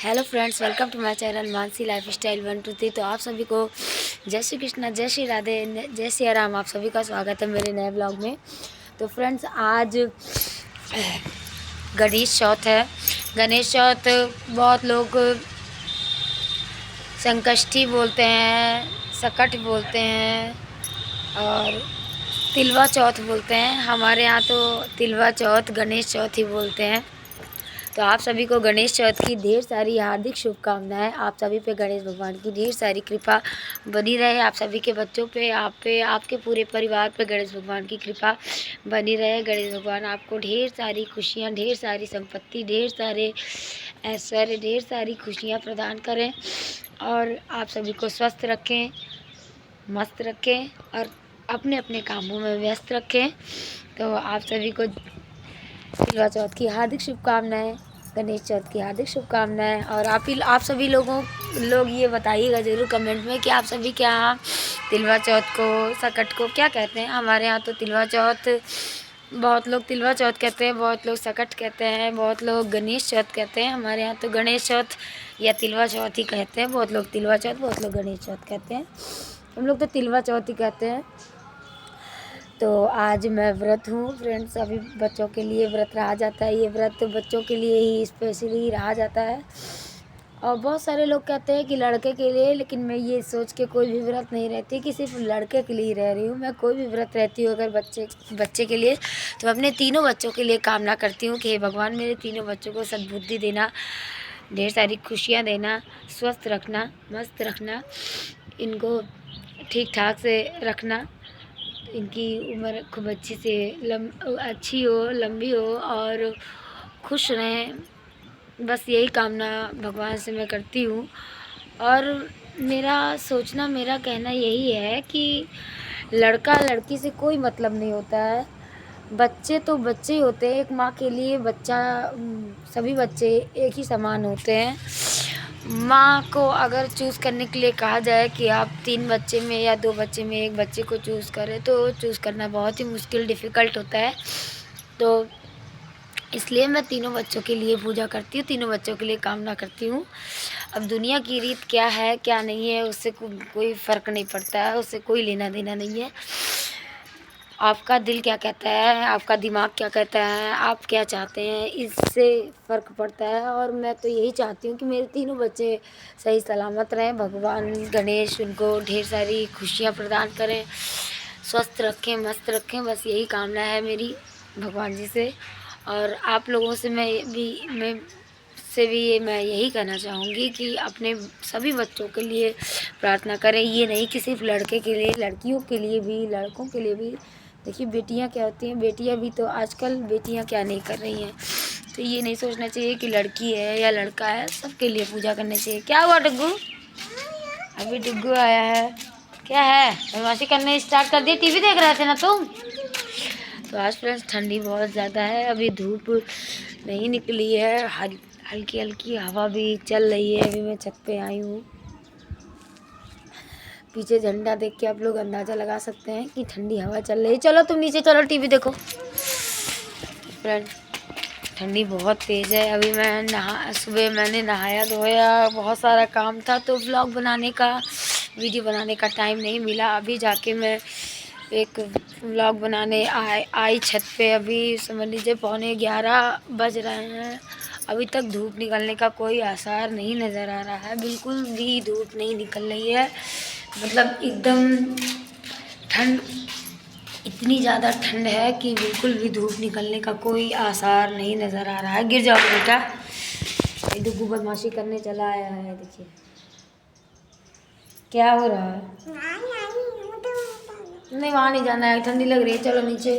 Hello friends, welcome to my channel Mansi lifestyle 123। तो आप सभी को जय श्री कृष्णा, जय श्री राधे, जय श्री राम। आप सभी का स्वागत है मेरे नए ब्लॉग में। तो फ्रेंड्स, आज गणेश चौथ है। गणेश चौथ बहुत लोग संकष्टी बोलते हैं, सकट बोलते हैं और तिलवा चौथ बोलते हैं। हमारे यहाँ तो तिलवा चौथ, गणेश चौथ ही बोलते हैं। तो आप सभी को गणेश चौथ की ढेर सारी हार्दिक शुभकामनाएं। आप सभी पे गणेश भगवान की ढेर सारी कृपा बनी रहे। आप सभी के बच्चों पे, आप पे, आपके पूरे परिवार पे गणेश भगवान की कृपा बनी रहे। गणेश भगवान आपको ढेर सारी खुशियां, ढेर सारी संपत्ति, ढेर सारे ऐश्वर्य, ढेर सारी खुशियां प्रदान करें और आप सभी को स्वस्थ रखें, मस्त रखें और अपने अपने कामों में व्यस्त रखें। तो आप सभी को तिलवा चौथ की हार्दिक शुभकामनाएं, गणेश चौथ की हार्दिक शुभकामनाएं। और आप सभी लोग ये बताइएगा ज़रूर कमेंट में कि आप सभी के यहाँ तिलवा चौथ को, सकट को क्या कहते हैं। हमारे यहाँ तो तिलवा चौथ, बहुत लोग तिलवा चौथ कहते हैं, बहुत लोग सकट कहते हैं, बहुत लोग गणेश चौथ कहते हैं। हमारे यहाँ तो गणेश चौथ या तिलवा चौथ ही कहते हैं। बहुत लोग तिलवा चौथ, बहुत लोग गणेश चौथ कहते हैं। हम लोग तो तिलवा चौथ ही कहते हैं। तो आज मैं व्रत हूँ फ्रेंड्स। अभी बच्चों के लिए व्रत रहा जाता है। ये व्रत बच्चों के लिए ही स्पेशली रहा जाता है। और बहुत सारे लोग कहते हैं कि लड़के के लिए, लेकिन मैं ये सोच के कोई भी व्रत नहीं रहती कि सिर्फ लड़के के लिए ही रह रही हूँ। मैं कोई भी व्रत रहती हूँ अगर बच्चे के लिए, तो अपने तीनों बच्चों के लिए कामना करती हूँ कि हे भगवान, मेरे तीनों बच्चों को सद्बुद्धि देना, ढेर सारी खुशियाँ देना, स्वस्थ रखना, मस्त रखना, इनको ठीक ठाक से रखना, इनकी उम्र खूब अच्छी हो, लंबी हो और खुश रहें। बस यही कामना भगवान से मैं करती हूँ। और मेरा सोचना, मेरा कहना यही है कि लड़का लड़की से कोई मतलब नहीं होता है। बच्चे तो बच्चे ही होते हैं। एक माँ के लिए बच्चा, सभी बच्चे एक ही समान होते हैं। माँ को अगर चूज़ करने के लिए कहा जाए कि आप 3 बच्चे में या 2 बच्चे में एक बच्चे को चूज़ करें, तो चूज़ करना बहुत ही मुश्किल, डिफ़िकल्ट होता है। तो इसलिए मैं तीनों बच्चों के लिए पूजा करती हूँ, तीनों बच्चों के लिए कामना करती हूँ। अब दुनिया की रीत क्या है क्या नहीं है, उससे कोई फ़र्क नहीं पड़ता है, उससे कोई लेना देना नहीं है। आपका दिल क्या कहता है, आपका दिमाग क्या कहता है, आप क्या चाहते हैं, इससे फ़र्क पड़ता है। और मैं तो यही चाहती हूँ कि मेरे तीनों बच्चे सही सलामत रहें। भगवान गणेश उनको ढेर सारी खुशियाँ प्रदान करें, स्वस्थ रखें, मस्त रखें। बस यही कामना है मेरी भगवान जी से। और आप लोगों से मैं यही कहना चाहूँगी कि अपने सभी बच्चों के लिए प्रार्थना करें। ये नहीं कि सिर्फ लड़के के लिए, लड़कियों के लिए भी, लड़कों के लिए भी। देखिए बेटियां क्या होती हैं, बेटियां भी तो आजकल बेटियां क्या नहीं कर रही हैं। तो ये नहीं सोचना चाहिए कि लड़की है या लड़का है, सबके लिए पूजा करनी चाहिए। क्या हुआ डुग्गू? अभी डुग्गू आया है। क्या है, बदमाशी करने स्टार्ट कर दिए? टीवी देख रहे थे ना तुम? तो आज फ्रेंड्स ठंडी बहुत ज़्यादा है, अभी धूप नहीं निकली है, हल्की हल्की हवा भी चल रही है। अभी मैं छत पे आई हूँ। पीछे झंडा देख के आप लोग अंदाज़ा लगा सकते हैं कि ठंडी हवा चल रही है। चलो तुम नीचे चलो, टीवी देखो। फ्रेंड, ठंडी बहुत तेज़ है। अभी मैं सुबह मैंने नहाया धोया, बहुत सारा काम था, तो व्लॉग बनाने का, वीडियो बनाने का टाइम नहीं मिला। अभी जाके मैं एक व्लॉग बनाने आई छत पे। अभी समझ लीजिए 11:15 बज रहे हैं। अभी तक धूप निकलने का कोई आसार नहीं नज़र आ रहा है। बिल्कुल भी धूप नहीं निकल रही है। मतलब एकदम ठंड, इतनी ज़्यादा ठंड है कि बिल्कुल भी धूप निकलने का कोई आसार नहीं नज़र आ रहा है। गिर जाओ बेटा। ये डुग्गू बदमाशी करने चला आया है। देखिए क्या हो रहा है। नहीं, वहाँ नहीं जाना है, ठंडी लग रही है। चलो नीचे,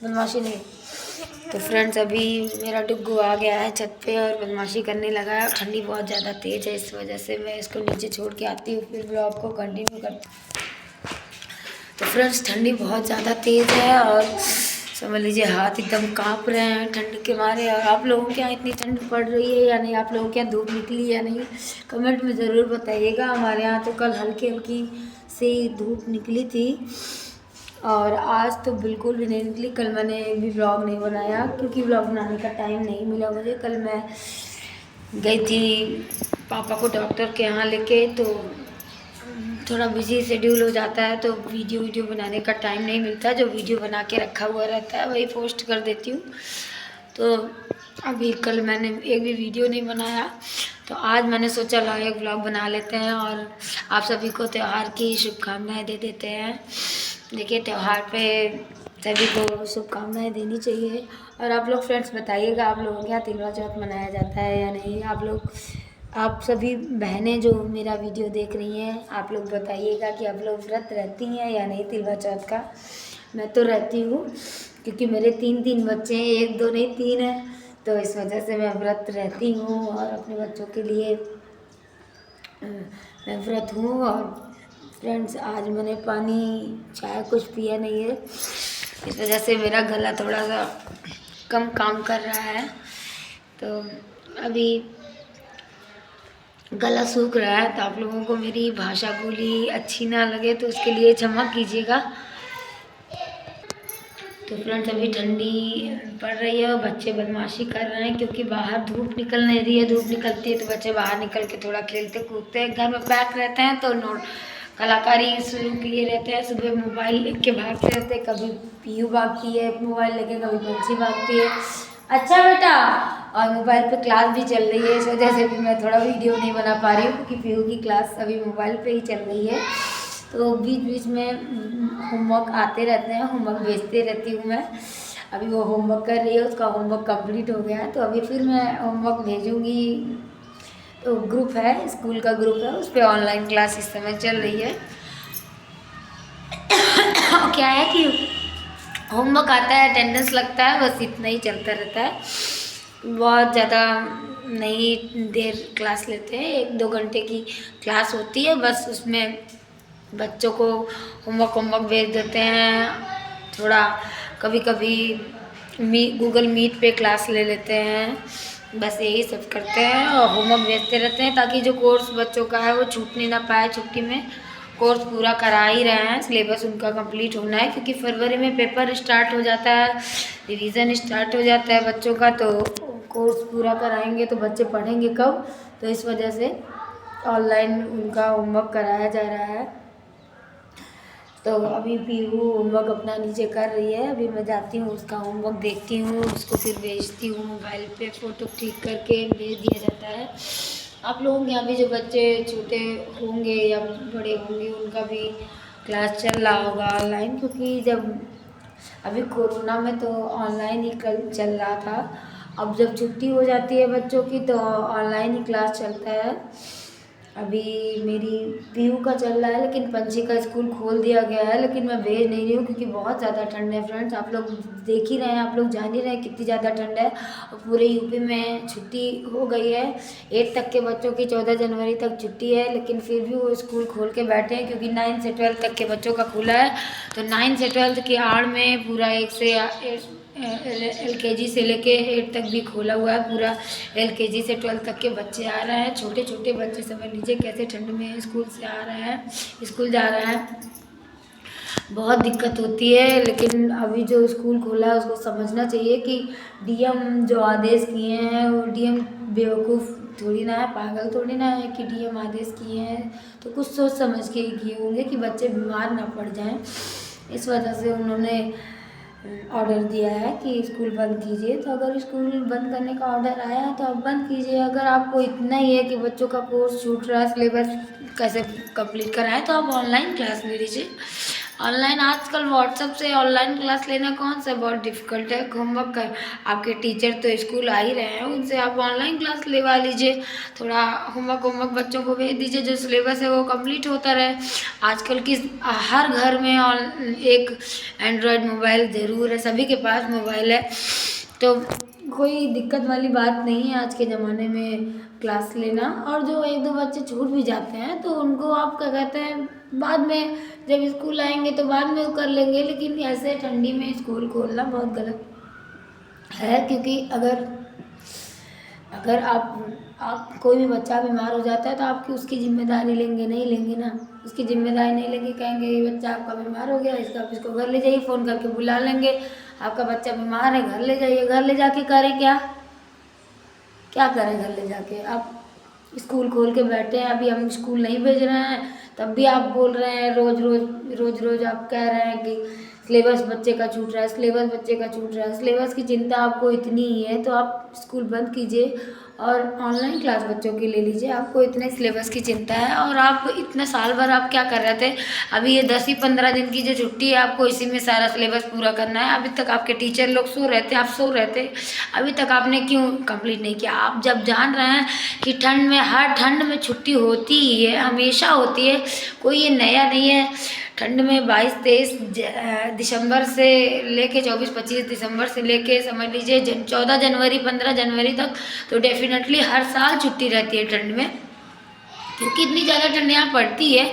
बदमाशी नहीं। तो फ्रेंड्स, अभी मेरा डुग्गू आ गया है छत पे और बदमाशी करने लगा है। ठंडी बहुत ज़्यादा तेज़ है, इस वजह से मैं इसको नीचे छोड़ के आती हूँ, फिर ब्लॉग को कंटिन्यू करती हूँ। तो फ्रेंड्स, ठंडी बहुत ज़्यादा तेज़ है और समझ लीजिए हाथ एकदम काँप रहे हैं ठंड के मारे। और आप लोगों के यहाँ इतनी ठंड पड़ रही है या नहीं, आप लोगों के यहाँ धूप निकली या नहीं, कमेंट में ज़रूर बताइएगा। हमारे यहाँ तो कल हल्की हल्की सी धूप निकली थी और आज तो बिल्कुल भी नहीं निकली। कल मैंने भी व्लॉग नहीं बनाया क्योंकि व्लॉग बनाने का टाइम नहीं मिला मुझे। कल मैं गई थी पापा को डॉक्टर के यहाँ लेके, तो थोड़ा बिजी शेड्यूल हो जाता है तो वीडियो बनाने का टाइम नहीं मिलता। जो वीडियो बना के रखा हुआ रहता है वही पोस्ट कर देती हूँ। तो अभी कल मैंने एक भी वीडियो नहीं बनाया, तो आज मैंने सोचा ला एक व्लॉग बना लेते हैं और आप सभी को त्यौहार की शुभकामनाएं दे देते हैं। देखिए, त्यौहार पे सभी को शुभकामनाएं देनी चाहिए। और आप लोग फ्रेंड्स बताइएगा, आप लोगों के यहाँ तिलवा चौथ मनाया जाता है या नहीं? आप सभी बहनें जो मेरा वीडियो देख रही हैं, आप लोग बताइएगा कि आप लोग व्रत रहती हैं या नहीं तिलवा चौथ का। मैं तो रहती हूँ, क्योंकि मेरे 3 बच्चे हैं, 1 2 नहीं 3 हैं, तो इस वजह से मैं व्रत रहती हूँ और अपने बच्चों के लिए मैं व्रत हूँ। और फ्रेंड्स, आज मैंने पानी चाय कुछ पिया नहीं है, इस वजह से मेरा गला थोड़ा सा कम काम कर रहा है। तो अभी गला सूख रहा है, तो आप लोगों को मेरी भाषा बोली अच्छी ना लगे तो उसके लिए क्षमा कीजिएगा। तो फ्रेंड्स, अभी ठंडी पड़ रही है और बच्चे बदमाशी कर रहे हैं, क्योंकि बाहर धूप निकल नहीं रही है। धूप निकलती है तो बच्चे बाहर निकल के थोड़ा खेलते कूदते हैं। घर में पैक रहते हैं तो कलाकारी शुरू किए रहते हैं। सुबह मोबाइल लेके भागते रहते हैं, कभी पीयू भागती है मोबाइल लेके, कभी पंछी भागती है। अच्छा बेटा, और मोबाइल पे क्लास भी चल रही है, इस वजह से भी मैं थोड़ा वीडियो नहीं बना पा रही हूँ, क्योंकि पीयू की क्लास अभी मोबाइल पे ही चल रही है। तो बीच बीच में होमवर्क आते रहते हैं, होमवर्क भेजते रहती हूँ मैं। अभी वो होमवर्क कर रही है, उसका होमवर्क कंप्लीट हो गया है, तो अभी फिर मैं होमवर्क भेजूँगी। तो ग्रुप है, स्कूल का ग्रुप है, उस पर ऑनलाइन क्लास इस समय चल रही है। क्या है कि होमवर्क आता है, अटेंडेंस लगता है, बस इतना ही चलता रहता है। बहुत ज़्यादा नहीं देर क्लास लेते हैं, 1 2 घंटे की क्लास होती है, बस उसमें बच्चों को होमवर्क भेज देते हैं। थोड़ा कभी कभी गूगल मीट पे क्लास ले लेते हैं, बस यही सब करते हैं और होमवर्क भेजते रहते हैं, ताकि जो कोर्स बच्चों का है वो छूटने ना पाए। छुट्टी में कोर्स पूरा करा ही रहे हैं, सिलेबस उनका कंप्लीट होना है, क्योंकि फरवरी में पेपर स्टार्ट हो जाता है, रिवीजन स्टार्ट हो जाता है बच्चों का, तो कोर्स पूरा कराएंगे तो बच्चे पढ़ेंगे कब। तो इस वजह से ऑनलाइन उनका होमवर्क कराया जा रहा है। तो अभी पीहू होमवर्क अपना नीचे कर रही है, अभी मैं जाती हूँ उसका होमवर्क देखती हूँ, उसको फिर भेजती हूँ। मोबाइल पे फ़ोटो क्लिक करके भेज दिया जाता है। आप लोगों के यहाँ भी जो बच्चे छोटे होंगे या बड़े होंगे, उनका भी क्लास चल रहा होगा ऑनलाइन, क्योंकि जब अभी कोरोना में तो ऑनलाइन ही चल रहा था। अब जब छुट्टी हो जाती है बच्चों की तो ऑनलाइन ही क्लास चलता है। अभी मेरी पीयू का चल रहा है, लेकिन पंछी का स्कूल खोल दिया गया है, लेकिन मैं भेज नहीं रही हूँ, क्योंकि बहुत ज़्यादा ठंड है। फ्रेंड्स, आप लोग देख ही रहे हैं, आप लोग जान ही रहे हैं कितनी ज़्यादा ठंड है। और पूरे यूपी में छुट्टी हो गई है, 8 तक के बच्चों की 14 जनवरी तक छुट्टी है, लेकिन फिर भी वो स्कूल खोल के बैठे हैं, क्योंकि 9 से 12 तक के बच्चों का खुला है। तो 9 से 12 की आड़ में पूरा 1 से LKG से लेके 8 तक भी खोला हुआ है। पूरा LKG से 12 तक के बच्चे आ रहे हैं। छोटे छोटे बच्चे समझ लीजिए कैसे ठंड में स्कूल से आ रहे हैं, स्कूल जा रहे हैं। बहुत दिक्कत होती है, लेकिन अभी जो स्कूल खोला है उसको समझना चाहिए कि DM जो आदेश किए हैं, वो DM बेवकूफ़ थोड़ी ना है, पागल थोड़ी ना है कि DM आदेश किए हैं तो कुछ सोच समझ के ही किए होंगे कि बच्चे बीमार ना पड़ जाएं। इस वजह से उन्होंने ऑर्डर दिया है कि स्कूल बंद कीजिए। तो अगर स्कूल बंद करने का ऑर्डर आया है तो आप बंद कीजिए। अगर आपको इतना ही है कि बच्चों का कोर्स छूट रहा है, सिलेबस कैसे कंप्लीट कराएं, तो आप ऑनलाइन क्लास ले लीजिए। ऑनलाइन आजकल व्हाट्सएप से ऑनलाइन क्लास लेना कौन सा बहुत डिफ़िकल्ट है। होमवर्क कर आपके टीचर तो स्कूल आ ही रहे हैं, उनसे आप ऑनलाइन क्लास लेवा लीजिए। थोड़ा होमवर्क बच्चों को भेज दीजिए, जो सिलेबस है वो कंप्लीट होता रहे। आजकल की हर घर में एक एंड्रॉयड मोबाइल ज़रूर है, सभी के पास मोबाइल है, तो कोई दिक्कत वाली बात नहीं है आज के ज़माने में क्लास लेना। और जो 1 2 बच्चे छूट भी जाते हैं तो उनको आप क्या कहते हैं, बाद में जब स्कूल आएंगे तो बाद में वो कर लेंगे, लेकिन ऐसे ठंडी में स्कूल खोलना बहुत गलत है। क्योंकि अगर अगर आप कोई भी बच्चा बीमार हो जाता है तो आपकी उसकी जिम्मेदारी लेंगे नहीं लेंगे ना, उसकी जिम्मेदारी नहीं लेंगे, कहेंगे ये बच्चा आपका बीमार हो गया, इसको घर ले जाइए, फ़ोन करके बुला लेंगे, आपका बच्चा बीमार है घर ले जाइए। घर ले जाके करें क्या, क्या करें घर ले जाके। आप स्कूल खोल के बैठे हैं, अभी हम स्कूल नहीं भेज रहे हैं, तब भी आप बोल रहे हैं, रोज आप कह रहे हैं कि सिलेबस बच्चे का छूट रहा है, सिलेबस बच्चे का छूट रहा है। सिलेबस की चिंता आपको इतनी ही है तो आप स्कूल बंद कीजिए और ऑनलाइन क्लास बच्चों की ले लीजिए। आपको इतने सिलेबस की चिंता है और आप इतना साल भर आप क्या कर रहे थे। अभी ये 10 ही 15 दिन की जो छुट्टी है, आपको इसी में सारा सिलेबस पूरा करना है। अभी तक आपके टीचर लोग सो रहे थे, आप सो रहे थे, अभी तक आपने क्यों कंप्लीट नहीं किया। आप जब जान रहे हैं कि ठंड में, हर ठंड में छुट्टी होती ही है, हमेशा होती है, कोई ये नया नहीं है। ठंड में 22-23 दिसंबर से लेके 24-25 दिसंबर से लेके समझ लीजिए 14 जनवरी 15 जनवरी तक तो डेफिनेटली हर साल छुट्टी रहती है ठंड में, क्योंकि इतनी ज़्यादा ठंड यहाँ पड़ती है।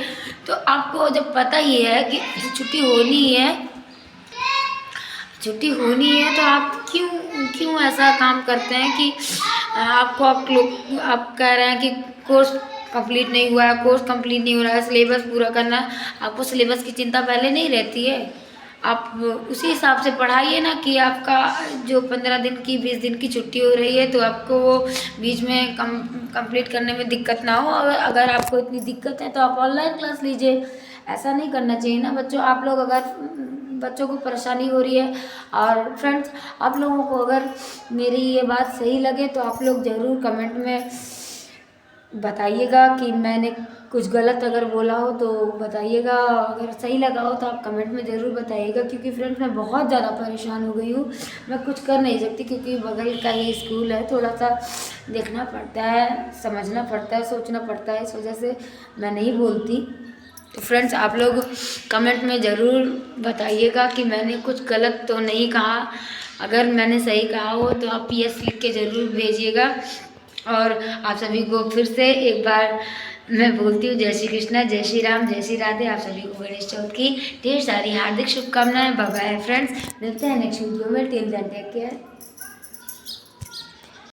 तो आपको जब पता ही है कि छुट्टी होनी है तो आप क्यों ऐसा काम करते हैं कि आप कह रहे हैं कि कोर्स कंप्लीट नहीं हुआ है, कोर्स कंप्लीट नहीं हो रहा है, सिलेबस पूरा करना है। आपको सिलेबस की चिंता पहले नहीं रहती है। आप उसी हिसाब से पढ़ाइए ना कि आपका जो 15 दिन की 20 दिन की छुट्टी हो रही है तो आपको वो बीच में कंप्लीट करने में दिक्कत ना हो। और अगर आपको इतनी दिक्कत है तो आप ऑनलाइन क्लास लीजिए। ऐसा नहीं करना चाहिए ना बच्चों। आप लोग अगर बच्चों को परेशानी हो रही है और फ्रेंड्स आप लोगों को अगर मेरी ये बात सही लगे तो आप लोग ज़रूर कमेंट में बताइएगा कि मैंने कुछ गलत अगर बोला हो तो बताइएगा, अगर सही लगा हो तो आप कमेंट में ज़रूर बताइएगा। क्योंकि फ्रेंड्स मैं बहुत ज़्यादा परेशान हो गई हूँ, मैं कुछ कर नहीं सकती क्योंकि बगल का ही स्कूल है, थोड़ा सा देखना पड़ता है, समझना पड़ता है, सोचना पड़ता है, इस वजह से मैं नहीं बोलती। तो फ्रेंड्स आप लोग कमेंट में ज़रूर बताइएगा कि मैंने कुछ गलत तो नहीं कहा। अगर मैंने सही कहा हो तो आप यस लिख के ज़रूर भेजिएगा। और आप सभी को फिर से एक बार मैं बोलती हूँ जय श्री कृष्णा, जय श्री राम, जय श्री राधे। आप सभी को गणेश चौथ की ढेर सारी हार्दिक शुभकामनाएं। बाय बाय फ्रेंड्स, मिलते हैं नेक्स्ट वीडियो में। Till then take care.